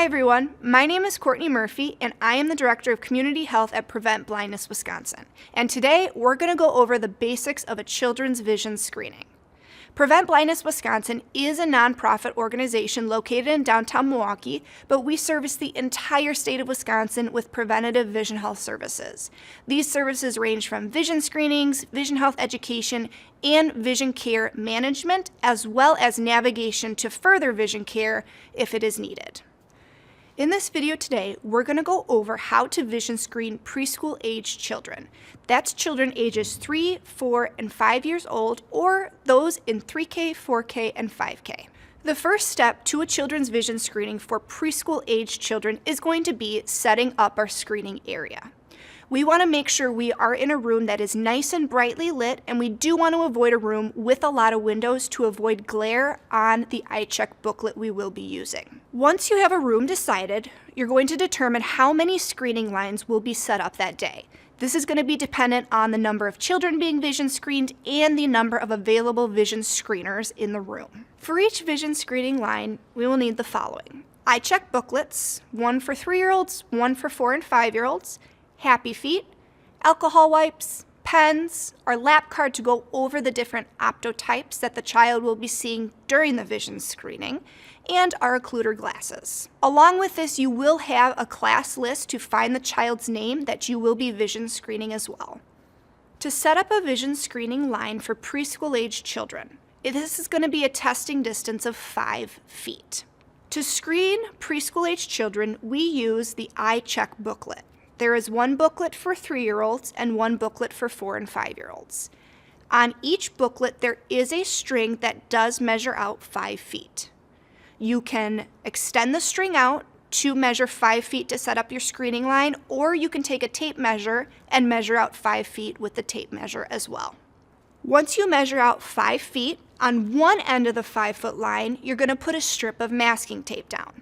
Hi everyone, my name is Courtney Murphy and I am the Director of Community Health at Prevent Blindness Wisconsin. And today we're going to go over the basics of a children's vision screening. Prevent Blindness Wisconsin is a nonprofit organization located in downtown Milwaukee, but we service the entire state of Wisconsin with preventative vision health services. These services range from vision screenings, vision health education, and vision care management, as well as navigation to further vision care if it is needed. In this video today, we're going to go over how to vision screen preschool age children. That's children ages 3, 4, and 5 years old, or those in 3K, 4K, and 5K. The first step to a children's vision screening for preschool age children is going to be setting up our screening area. We want to make sure we are in a room that is nice and brightly lit, and we do want to avoid a room with a lot of windows to avoid glare on the eye check booklet we will be using. Once you have a room decided, you're going to determine how many screening lines will be set up that day. This is going to be dependent on the number of children being vision screened and the number of available vision screeners in the room. For each vision screening line, we will need the following: eye check booklets, one for 3-year-olds, one for 4 and 5-year-olds, Happy Feet, alcohol wipes, pens, our lap card to go over the different optotypes that the child will be seeing during the vision screening, and our occluder glasses. Along with this, you will have a class list to find the child's name that you will be vision screening as well. To set up a vision screening line for preschool age children, this is going to be a testing distance of 5 feet. To screen preschool age children, we use the eye check booklet. There is one booklet for 3-year-olds and one booklet for 4 and 5-year-olds. On each booklet, there is a string that does measure out 5 feet. You can extend the string out to measure 5 feet to set up your screening line, or you can take a tape measure and measure out 5 feet with the tape measure as well. Once you measure out 5 feet, on one end of the 5-foot line, you're going to put a strip of masking tape down.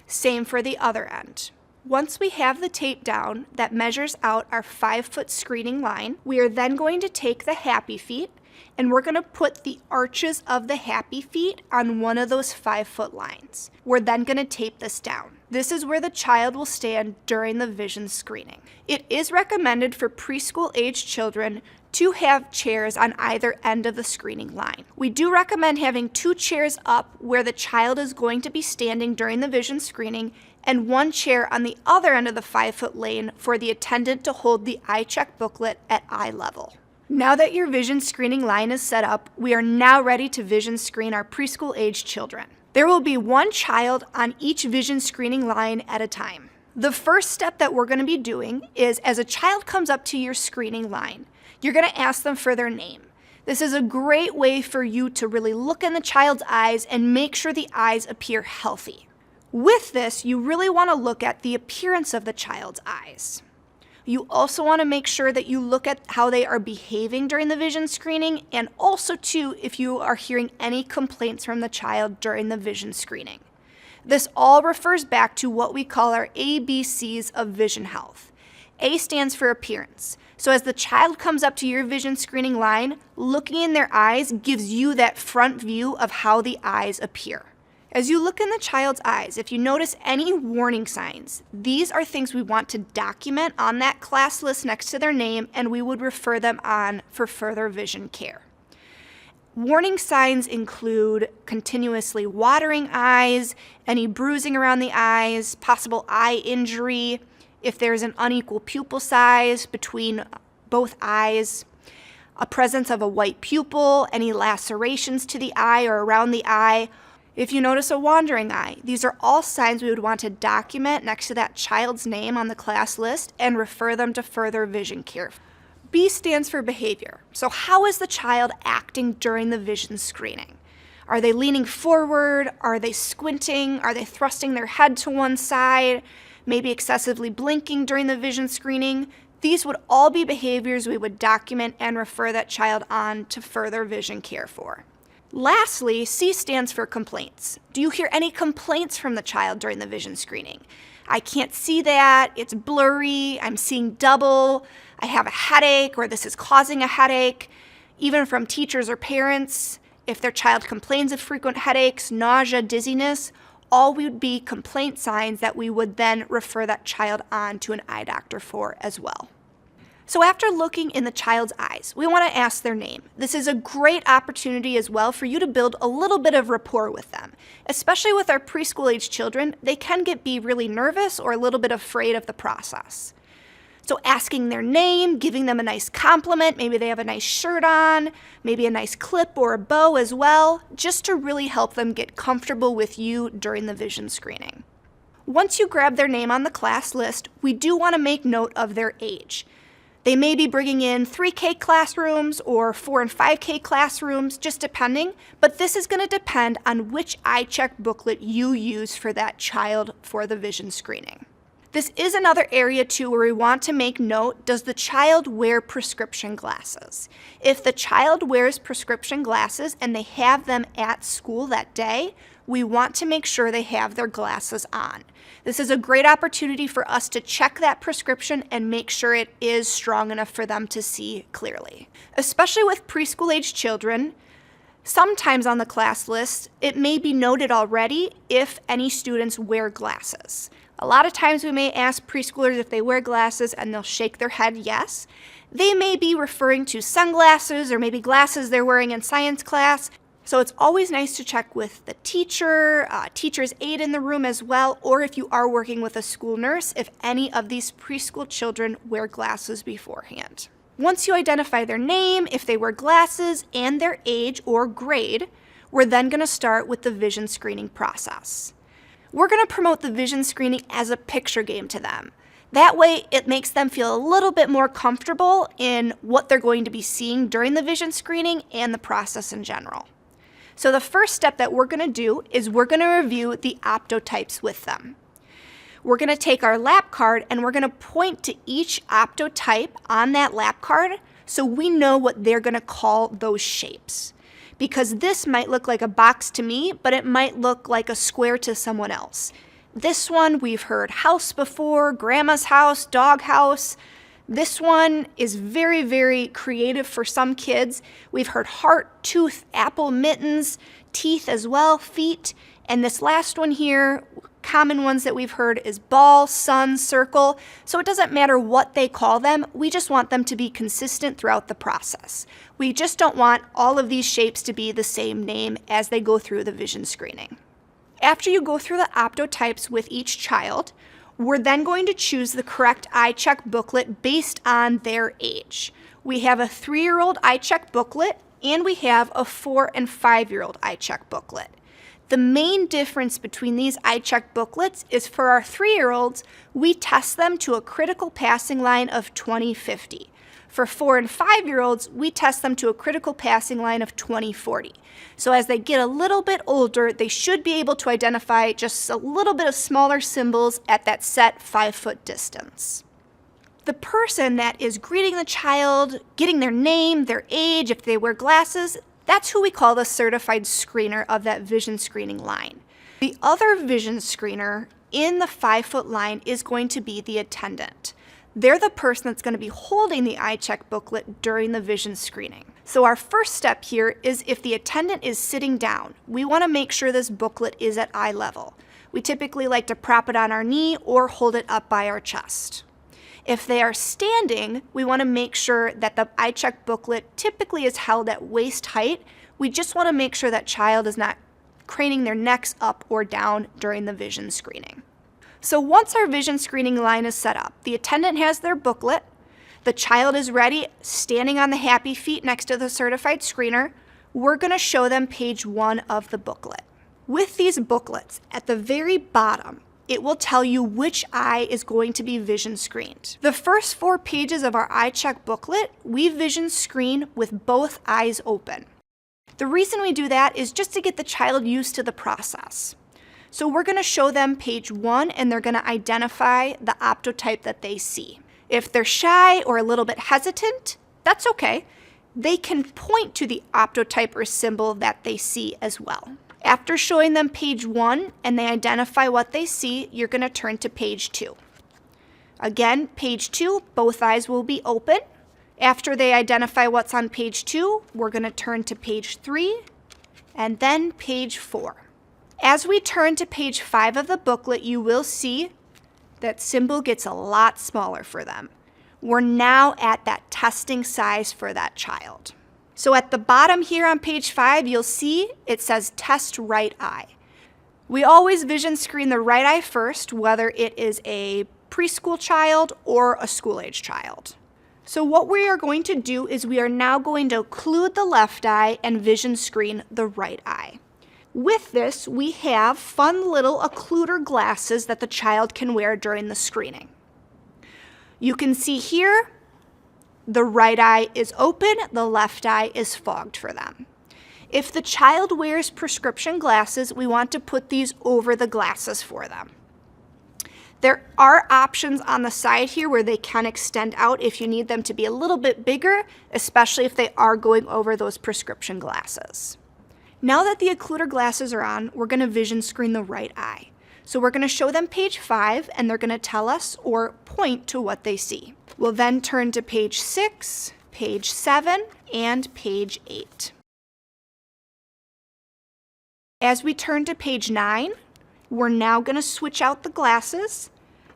Same for the other end. Once we have the tape down that measures out our 5-foot screening line, we are then going to take the Happy Feet and we're going to put the arches of the Happy Feet on one of those 5-foot lines. We're then going to tape this down. This is where the child will stand during the vision screening. It is recommended for preschool age children to have chairs on either end of the screening line. We do recommend having 2 chairs up where the child is going to be standing during the vision screening, and 1 chair on the other end of the 5-foot lane for the attendant to hold the eye check booklet at eye level. Now that your vision screening line is set up, we are now ready to vision screen our preschool age children. There will be 1 child on each vision screening line at a time. The first step that we're going to be doing is, as a child comes up to your screening line, you're going to ask them for their name. This is a great way for you to really look in the child's eyes and make sure the eyes appear healthy. With this, you really want to look at the appearance of the child's eyes. You also want to make sure that you look at how they are behaving during the vision screening, and also too if you are hearing any complaints from the child during the vision screening. This all refers back to what we call our ABCs of vision health. A stands for appearance. So as the child comes up to your vision screening line, looking in their eyes gives you that front view of how the eyes appear. As you look in the child's eyes, if you notice any warning signs, these are things we want to document on that class list next to their name, and we would refer them on for further vision care. Warning signs include continuously watering eyes, any bruising around the eyes, possible eye injury, if there's an unequal pupil size between both eyes, a presence of a white pupil, any lacerations to the eye or around the eye. If you notice a wandering eye, these are all signs we would want to document next to that child's name on the class list and refer them to further vision care. B stands for behavior. So how is the child acting during the vision screening? Are they leaning forward? Are they squinting? Are they thrusting their head to one side? Maybe excessively blinking during the vision screening? These would all be behaviors we would document and refer that child on to further vision care for. Lastly, C stands for complaints. Do you hear any complaints from the child during the vision screening? I can't see that, it's blurry, I'm seeing double, I have a headache, or this is causing a headache. Even from teachers or parents, if their child complains of frequent headaches, nausea, dizziness, all would be complaint signs that we would then refer that child on to an eye doctor for as well. So after looking in the child's eyes, we want to ask their name. This is a great opportunity as well for you to build a little bit of rapport with them. Especially with our preschool age children, they can be really nervous or a little bit afraid of the process. So asking their name, giving them a nice compliment, maybe they have a nice shirt on, maybe a nice clip or a bow as well, just to really help them get comfortable with you during the vision screening. Once you grab their name on the class list, we do want to make note of their age. They may be bringing in 3K classrooms or 4 and 5K classrooms, just depending, but this is going to depend on which eye check booklet you use for that child for the vision screening. This is another area too where we want to make note, does the child wear prescription glasses? If the child wears prescription glasses and they have them at school that day, we want to make sure they have their glasses on. This is a great opportunity for us to check that prescription and make sure it is strong enough for them to see clearly. Especially with preschool age children, sometimes on the class list, it may be noted already if any students wear glasses. A lot of times we may ask preschoolers if they wear glasses and they'll shake their head yes. They may be referring to sunglasses or maybe glasses they're wearing in science class. So it's always nice to check with the teacher, teacher's aide in the room as well, or if you are working with a school nurse, if any of these preschool children wear glasses beforehand. Once you identify their name, if they wear glasses, and their age or grade, we're then going to start with the vision screening process. We're going to promote the vision screening as a picture game to them. That way, it makes them feel a little bit more comfortable in what they're going to be seeing during the vision screening and the process in general. So the first step that we're going to do is we're going to review the optotypes with them. We're going to take our lap card and we're going to point to each optotype on that lap card so we know what they're going to call those shapes. Because this might look like a box to me, but it might look like a square to someone else. This one we've heard house before, grandma's house, dog house. This one is very, very creative for some kids. We've heard heart, tooth, apple, mittens, teeth as well, feet. And this last one here, common ones that we've heard is ball, sun, circle. So it doesn't matter what they call them. We just want them to be consistent throughout the process. We just don't want all of these shapes to be the same name as they go through the vision screening. After you go through the optotypes with each child, we're then going to choose the correct eye check booklet based on their age. We have a 3-year-old eye check booklet and we have a 4 and 5-year-old eye check booklet. The main difference between these eye check booklets is for our 3-year-olds, we test them to a critical passing line of 20/50. For 4 and 5-year-olds, we test them to a critical passing line of 20/40. So as they get a little bit older, they should be able to identify just a little bit of smaller symbols at that set 5-foot distance. The person that is greeting the child, getting their name, their age, if they wear glasses, that's who we call the certified screener of that vision screening line. The other vision screener in the 5-foot line is going to be the attendant. They're the person that's going to be holding the eye check booklet during the vision screening. So our first step here is if the attendant is sitting down, we want to make sure this booklet is at eye level. We typically like to prop it on our knee or hold it up by our chest. If they are standing, we want to make sure that the eye check booklet typically is held at waist height. We just want to make sure that child is not craning their necks up or down during the vision screening. So once our vision screening line is set up, the attendant has their booklet, the child is ready, standing on the happy feet next to the certified screener, we're going to show them page 1 of the booklet. With these booklets, at the very bottom, it will tell you which eye is going to be vision screened. The first 4 pages of our eye check booklet, we vision screen with both eyes open. The reason we do that is just to get the child used to the process. So we're going to show them page 1 and they're going to identify the optotype that they see. If they're shy or a little bit hesitant, that's okay. They can point to the optotype or symbol that they see as well. After showing them page 1 and they identify what they see, you're going to turn to page 2. Again, page 2, both eyes will be open. After they identify what's on page 2, we're going to turn to page 3 and then page 4. As we turn to page 5 of the booklet, you will see that symbol gets a lot smaller for them. We're now at that testing size for that child. So at the bottom here on page 5, you'll see it says test right eye. We always vision screen the right eye first, whether it is a preschool child or a school-age child. So what we are going to do is we are now going to occlude the left eye and vision screen the right eye. With this, we have fun little occluder glasses that the child can wear during the screening. You can see here, the right eye is open, the left eye is fogged for them. If the child wears prescription glasses, we want to put these over the glasses for them. There are options on the side here where they can extend out if you need them to be a little bit bigger, especially if they are going over those prescription glasses. Now that the occluder glasses are on, we're going to vision screen the right eye. So we're going to show them page 5, and they're going to tell us or point to what they see. We'll then turn to page 6, page 7, and page 8. As we turn to page 9, we're now going to switch out the glasses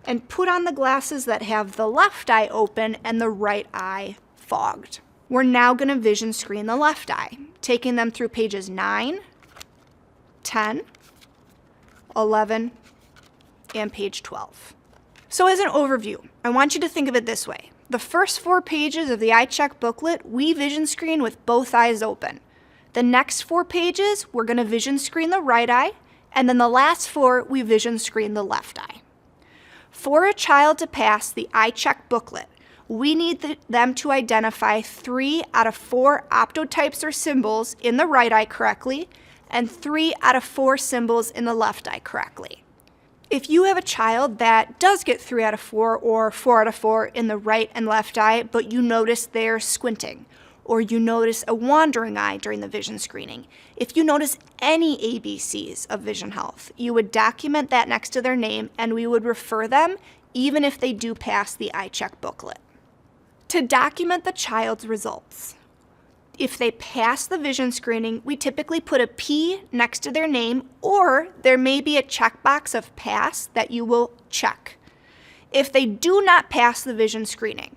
and put on the glasses that have the left eye open and the right eye fogged. We're now going to vision screen the left eye, taking them through pages 9, 10, 11, and page 12. So as an overview, I want you to think of it this way. The first 4 pages of the eye check booklet, we vision screen with both eyes open. The next 4 pages, we're going to vision screen the right eye, and then the last 4, we vision screen the left eye. For a child to pass the eye check booklet, we need them to identify 3 out of 4 optotypes or symbols in the right eye correctly, and 3 out of 4 symbols in the left eye correctly. If you have a child that does get 3 out of 4 or 4 out of 4 in the right and left eye, but you notice they're squinting, or you notice a wandering eye during the vision screening, if you notice any ABCs of vision health, you would document that next to their name and we would refer them even if they do pass the eye check booklet. To document the child's results, if they pass the vision screening, we typically put a P next to their name, or there may be a checkbox of pass that you will check. If they do not pass the vision screening,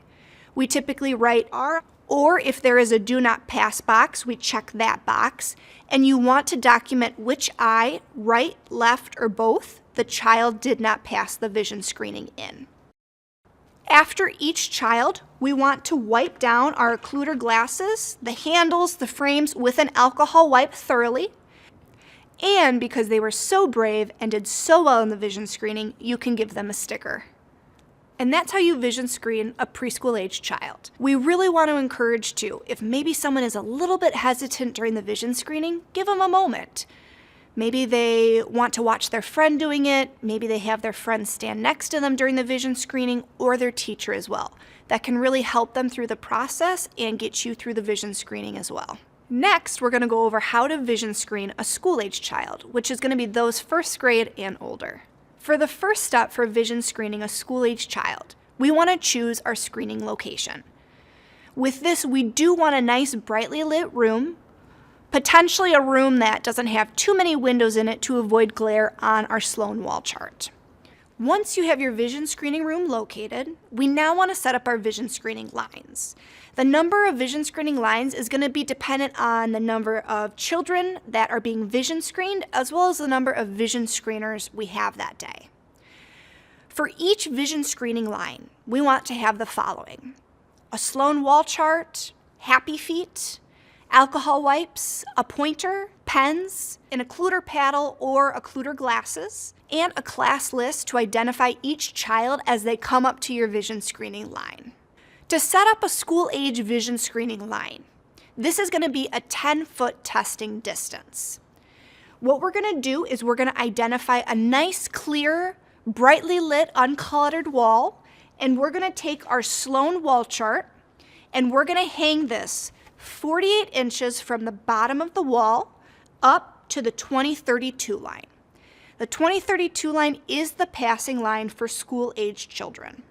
we typically write R, or if there is a do not pass box, we check that box, and you want to document which eye, right, left, or both, the child did not pass the vision screening in. After each child, we want to wipe down our occluder glasses, the handles, the frames with an alcohol wipe thoroughly. And because they were so brave and did so well in the vision screening, you can give them a sticker. And that's how you vision screen a preschool age child. We really want to encourage too, if maybe someone is a little bit hesitant during the vision screening, give them a moment. Maybe they want to watch their friend doing it, maybe they have their friend stand next to them during the vision screening, or their teacher as well. That can really help them through the process and get you through the vision screening as well. Next, we're going to go over how to vision screen a school-age child, which is going to be those first grade and older. For the first step for vision screening a school-age child, we want to choose our screening location. With this, we do want a nice brightly lit room, potentially a room that doesn't have too many windows in it to avoid glare on our Sloan wall chart. Once you have your vision screening room located, we now want to set up our vision screening lines. The number of vision screening lines is going to be dependent on the number of children that are being vision screened, as well as the number of vision screeners we have that day. For each vision screening line, we want to have the following: a Sloan wall chart, happy feet, alcohol wipes, a pointer, pens, an occluder paddle or occluder glasses, and a class list to identify each child as they come up to your vision screening line. To set up a school-age vision screening line, this is going to be a 10-foot testing distance. What we're going to do is we're going to identify a nice, clear, brightly lit, uncluttered wall, and we're going to take our Sloan wall chart, and we're going to hang this 48 inches from the bottom of the wall up to the 2032 line. The 2032 line is the passing line for school-aged children.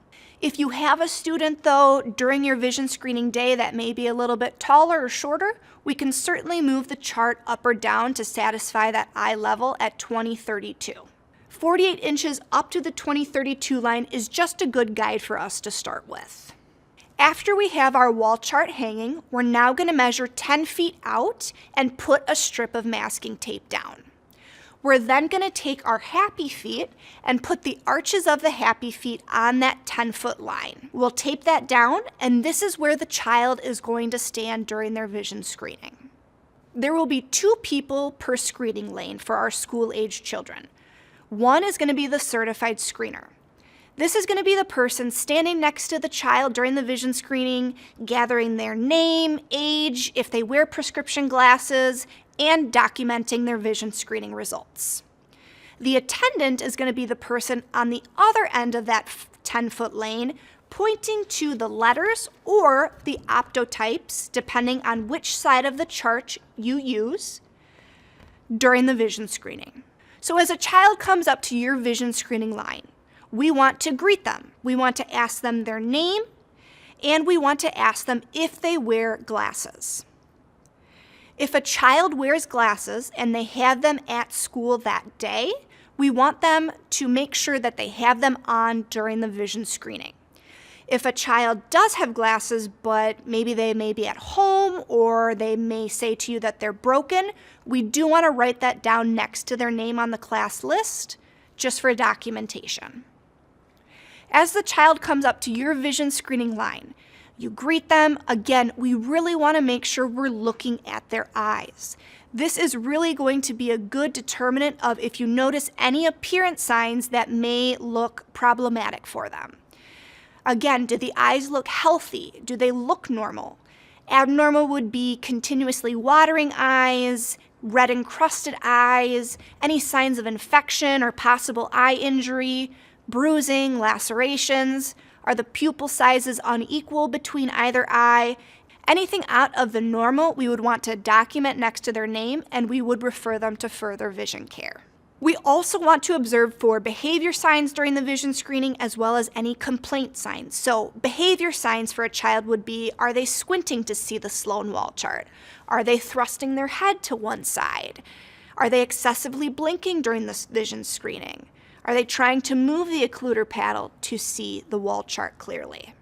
If you have a student, though, during your vision screening day that may be a little bit taller or shorter, we can certainly move the chart up or down to satisfy that eye level at 2032. 48 inches up to the 2032 line is just a good guide for us to start with. After we have our wall chart hanging, we're now going to measure 10 feet out and put a strip of masking tape down. We're then going to take our happy feet and put the arches of the happy feet on that 10-foot line. We'll tape that down, and this is where the child is going to stand during their vision screening. There will be 2 people per screening lane for our school-aged children. One is going to be the certified screener. This is going to be the person standing next to the child during the vision screening, gathering their name, age, if they wear prescription glasses, and documenting their vision screening results. The attendant is going to be the person on the other end of that 10-foot lane, pointing to the letters or the optotypes, depending on which side of the chart you use during the vision screening. So as a child comes up to your vision screening line, we want to greet them. We want to ask them their name, and we want to ask them if they wear glasses. If a child wears glasses and they have them at school that day, we want them to make sure that they have them on during the vision screening. If a child does have glasses, but maybe they may be at home or they may say to you that they're broken, we do want to write that down next to their name on the class list, just for documentation. As the child comes up to your vision screening line, you greet them. Again, we really want to make sure we're looking at their eyes. This is really going to be a good determinant of if you notice any appearance signs that may look problematic for them. Again, do the eyes look healthy? Do they look normal? Abnormal would be continuously watering eyes, red encrusted eyes, any signs of infection or possible eye injury, bruising, lacerations. Are the pupil sizes unequal between either eye? Anything out of the normal, we would want to document next to their name, and we would refer them to further vision care. We also want to observe for behavior signs during the vision screening, as well as any complaint signs. So behavior signs for a child would be, are they squinting to see the Sloan wall chart? Are they thrusting their head to one side? Are they excessively blinking during this vision screening? Are they trying to move the occluder paddle to see the wall chart clearly?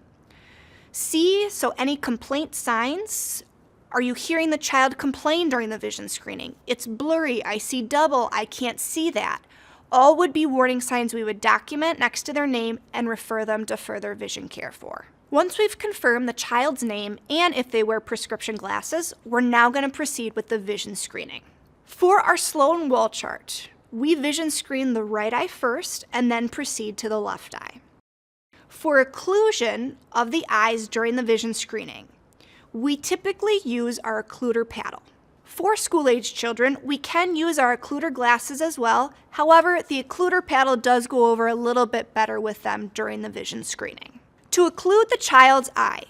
C, so any complaint signs. Are you hearing the child complain during the vision screening? It's blurry, I see double, I can't see that. All would be warning signs we would document next to their name and refer them to further vision care for. Once we've confirmed the child's name and if they wear prescription glasses, we're now going to proceed with the vision screening. For our Sloan wall chart, we vision screen the right eye first and then proceed to the left eye. For occlusion of the eyes during the vision screening, we typically use our occluder paddle. For school-age children, we can use our occluder glasses as well. However, the occluder paddle does go over a little bit better with them during the vision screening. To occlude the child's eye,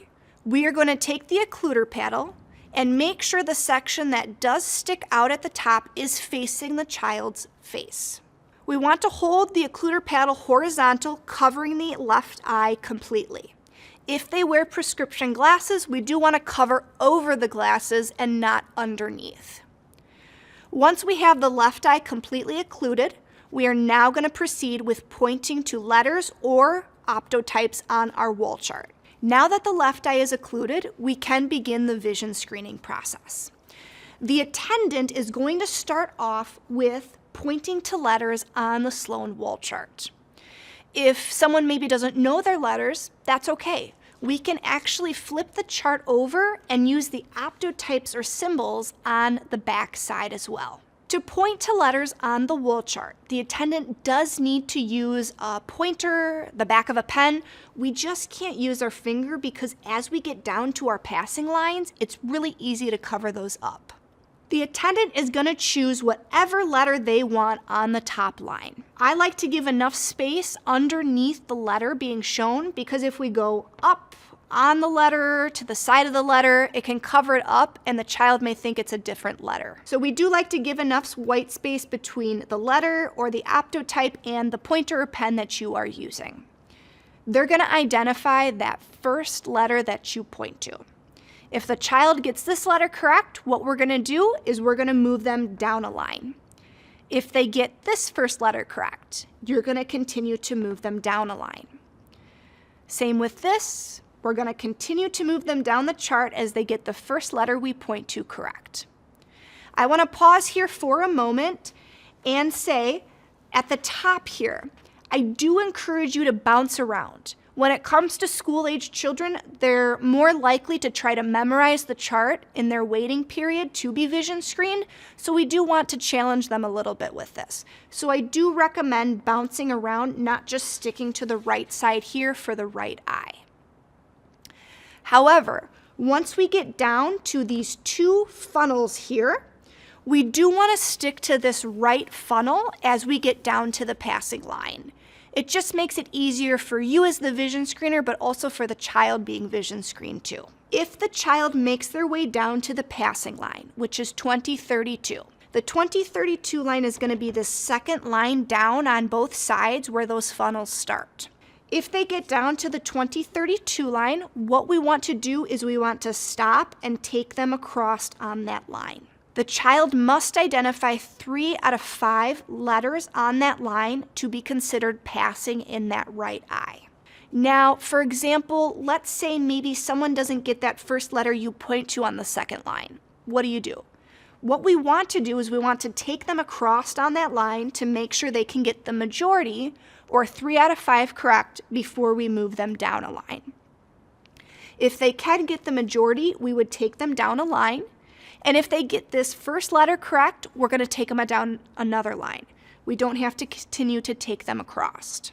we are going to take the occluder paddle and make sure the section that does stick out at the top is facing the child's face. We want to hold the occluder paddle horizontal, covering the left eye completely. If they wear prescription glasses, we do want to cover over the glasses and not underneath. Once we have the left eye completely occluded, we are now going to proceed with pointing to letters or optotypes on our wall chart. Now that the left eye is occluded, we can begin the vision screening process. The attendant is going to start off with pointing to letters on the Sloan wall chart. If someone maybe doesn't know their letters, that's okay. We can actually flip the chart over and use the optotypes or symbols on the back side as well. To point to letters on the wall chart, the attendant does need to use a pointer, the back of a pen. We just can't use our finger because as we get down to our passing lines, it's really easy to cover those up. The attendant is going to choose whatever letter they want on the top line. I like to give enough space underneath the letter being shown because if we go up on the letter to the side of the letter, it can cover it up and the child may think it's a different letter. So we do like to give enough white space between the letter or the optotype and the pointer or pen that you are using. They're going to identify that first letter that you point to. If the child gets this letter correct, what we're going to do is we're going to move them down a line. If they get this first letter correct, you're going to continue to move them down a line. Same with this. We're going to continue to move them down the chart as they get the first letter we point to correct. I want to pause here for a moment and say, at the top here, I do encourage you to bounce around. When it comes to school-age children, they're more likely to try to memorize the chart in their waiting period to be vision screened, so we do want to challenge them a little bit with this. So I do recommend bouncing around, not just sticking to the right side here for the right eye. However, once we get down to these two funnels here, we do want to stick to this right funnel as we get down to the passing line. It just makes it easier for you as the vision screener, but also for the child being vision screened too. If the child makes their way down to the passing line, which is 2032, the 2032 line is going to be the second line down on both sides where those funnels start. If they get down to the 2032 line, what we want to do is we want to stop and take them across on that line. The child must identify 3 out of 5 letters on that line to be considered passing in that right eye. Now, for example, let's say maybe someone doesn't get that first letter you point to on the second line. What do? What we want to do is we want to take them across on that line to make sure they can get the majority, or 3 out of 5 correct, before we move them down a line. If they can get the majority, we would take them down a line. And if they get this first letter correct, we're going to take them down another line. We don't have to continue to take them across.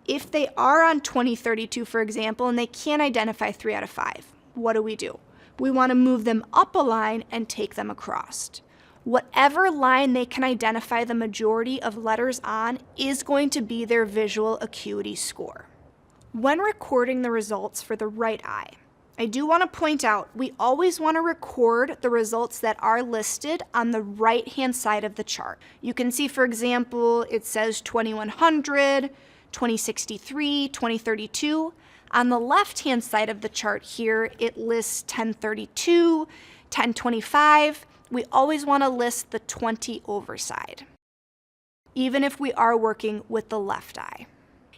If they are on 2032, for example, and they can't identify 3 out of 5, what do? We want to move them up a line and take them across. Whatever line they can identify the majority of letters on is going to be their visual acuity score. When recording the results for the right eye, I do want to point out, we always want to record the results that are listed on the right-hand side of the chart. You can see, for example, it says 2100, 2063, 2032. On the left-hand side of the chart here, it lists 1032, 1025. We always want to list the 20 over side, even if we are working with the left eye.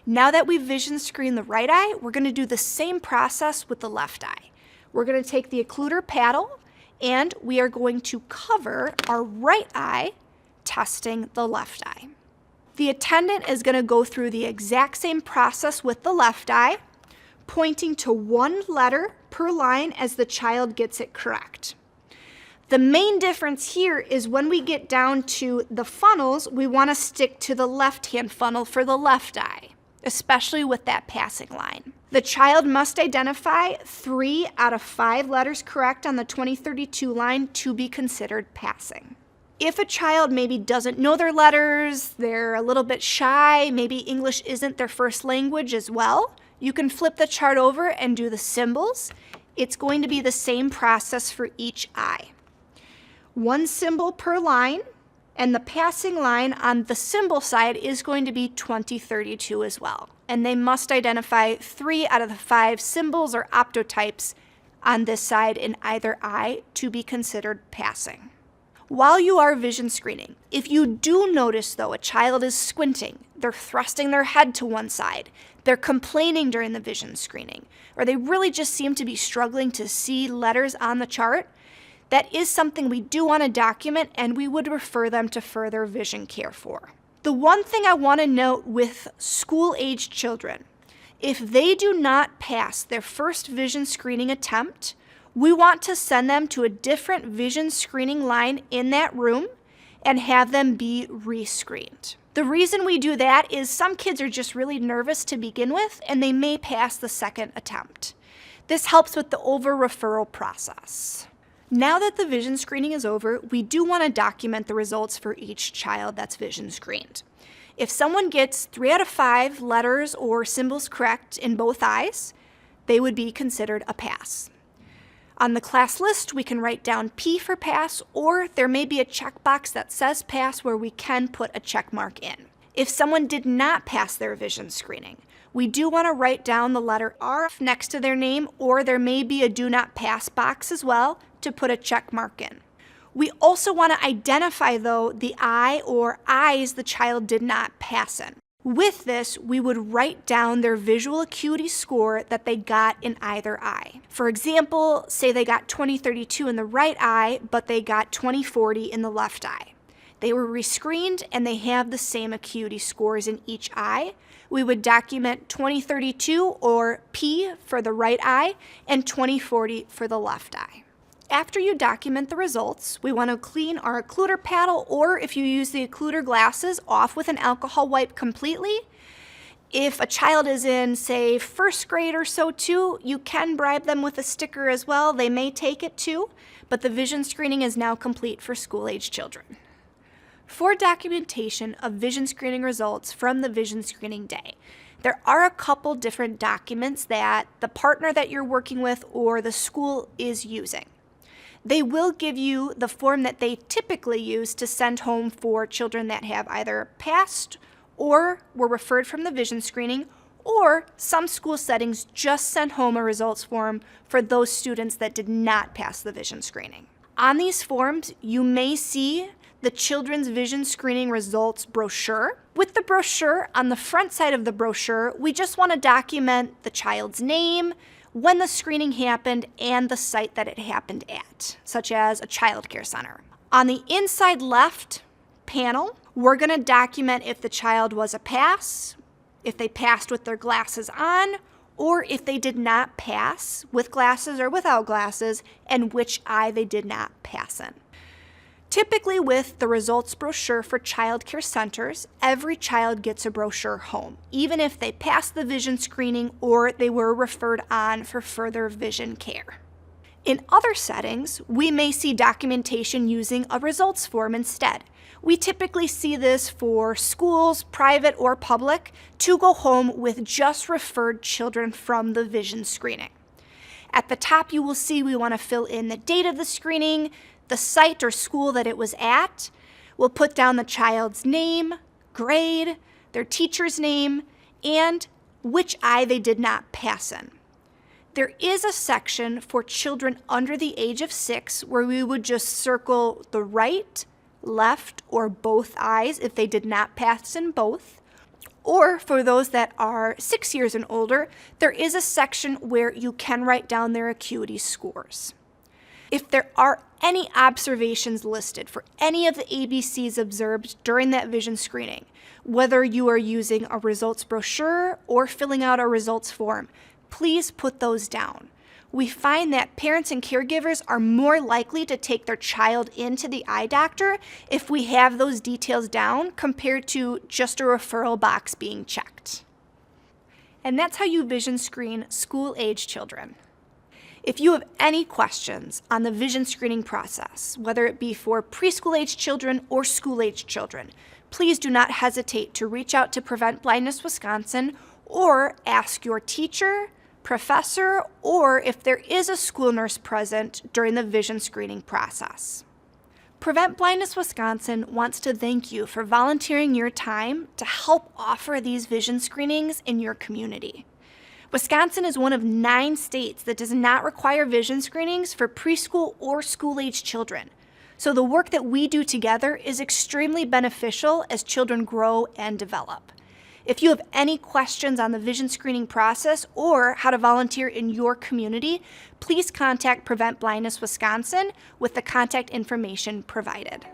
Now that we've vision screened the right eye, we're going to do the same process with the left eye. We're going to take the occluder paddle and we are going to cover our right eye, testing the left eye. The attendant is going to go through the exact same process with the left eye, pointing to 1 letter per line as the child gets it correct. The main difference here is when we get down to the funnels, we want to stick to the left-hand funnel for the left eye, especially with that passing line. The child must identify 3 out of 5 letters correct on the 2032 line to be considered passing. If a child maybe doesn't know their letters, they're a little bit shy, maybe English isn't their first language as well, you can flip the chart over and do the symbols. It's going to be the same process for each eye. 1 symbol per line, and the passing line on the symbol side is going to be 2032 as well. And they must identify 3 out of the 5 symbols or optotypes on this side in either eye to be considered passing. While you are vision screening, if you do notice though a child is squinting, they're thrusting their head to one side, they're complaining during the vision screening, or they really just seem to be struggling to see letters on the chart, that is something we do want to document and we would refer them to further vision care for. The one thing I want to note with school-aged children, if they do not pass their first vision screening attempt, we want to send them to a different vision screening line in that room and have them be re-screened. The reason we do that is some kids are just really nervous to begin with and they may pass the second attempt. This helps with the over-referral process. Now that the vision screening is over, we do want to document the results for each child that's vision screened. If someone gets 3 out of 5 letters or symbols correct in both eyes, they would be considered a pass. On the class list, we can write down P for pass, or there may be a checkbox that says pass where we can put a check mark in. If someone did not pass their vision screening, we do want to write down the letter R next to their name, or there may be a do not pass box as well to put a check mark in. We also want to identify, though, the eye or eyes the child did not pass in. With this, we would write down their visual acuity score that they got in either eye. For example, say they got 20/32 in the right eye, but they got 20/40 in the left eye. They were rescreened and they have the same acuity scores in each eye. We would document 20/32 or P for the right eye and 20/40 for the left eye. After you document the results, we want to clean our occluder paddle, or if you use the occluder glasses, off with an alcohol wipe completely. If a child is in, say, first grade or so too, you can bribe them with a sticker as well. They may take it too, but the vision screening is now complete for school-age children. For documentation of vision screening results from the vision screening day, there are a couple different documents that the partner that you're working with or the school is using. They will give you the form that they typically use to send home for children that have either passed or were referred from the vision screening, or some school settings just send home a results form for those students that did not pass the vision screening. On these forms, you may see the Children's Vision Screening Results brochure. With the brochure, on the front side of the brochure, we just want to document the child's name, when the screening happened, and the site that it happened at, such as a child care center. On the inside left panel, we're going to document if the child was a pass, if they passed with their glasses on, or if they did not pass with glasses or without glasses, and which eye they did not pass in. Typically with the results brochure for child care centers, every child gets a brochure home, even if they passed the vision screening or they were referred on for further vision care. In other settings, we may see documentation using a results form instead. We typically see this for schools, private or public, to go home with just referred children from the vision screening. At the top, you will see we want to fill in the date of the screening, the site or school that it was at. We'll put down the child's name, grade, their teacher's name, and which eye they did not pass in. There is a section for children under the age of 6 where we would just circle the right, left, or both eyes if they did not pass in both. Or for those that are 6 years and older, there is a section where you can write down their acuity scores. If there are any observations listed for any of the ABCs observed during that vision screening, whether you are using a results brochure or filling out a results form, please put those down. We find that parents and caregivers are more likely to take their child into the eye doctor if we have those details down compared to just a referral box being checked. And that's how you vision screen school-age children. If you have any questions on the vision screening process, whether it be for preschool-age children or school-age children, please do not hesitate to reach out to Prevent Blindness Wisconsin or ask your teacher, professor, or if there is a school nurse present during the vision screening process. Prevent Blindness Wisconsin wants to thank you for volunteering your time to help offer these vision screenings in your community. Wisconsin is one of 9 states that does not require vision screenings for preschool or school-age children. So the work that we do together is extremely beneficial as children grow and develop. If you have any questions on the vision screening process or how to volunteer in your community, please contact Prevent Blindness Wisconsin with the contact information provided.